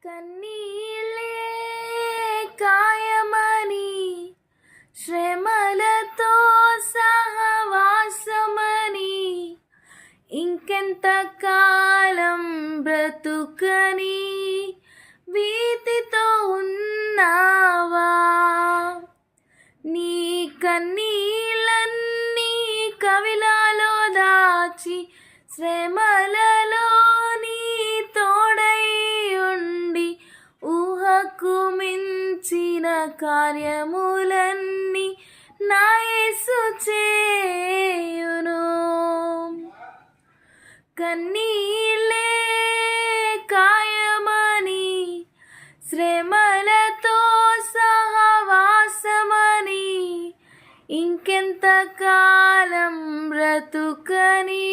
కన్నీళ్ళే కాయమని శ్రమలతో సహవాసమని ఇంకెంత కాలం బ్రతుకని వీతితో ఉన్నావా? నీ కన్నీళ్ళన్నీ కవిలలో దాచి శ్రమలలో నీ తోడై ఉండి ఊహకు మించిన కార్యములన్నీ నా యేసు చేయును. కన్నీళ్ళే కాయమని శ్రమలతో సహవాసమని ఇంకెంత కాలం బ్రతుకని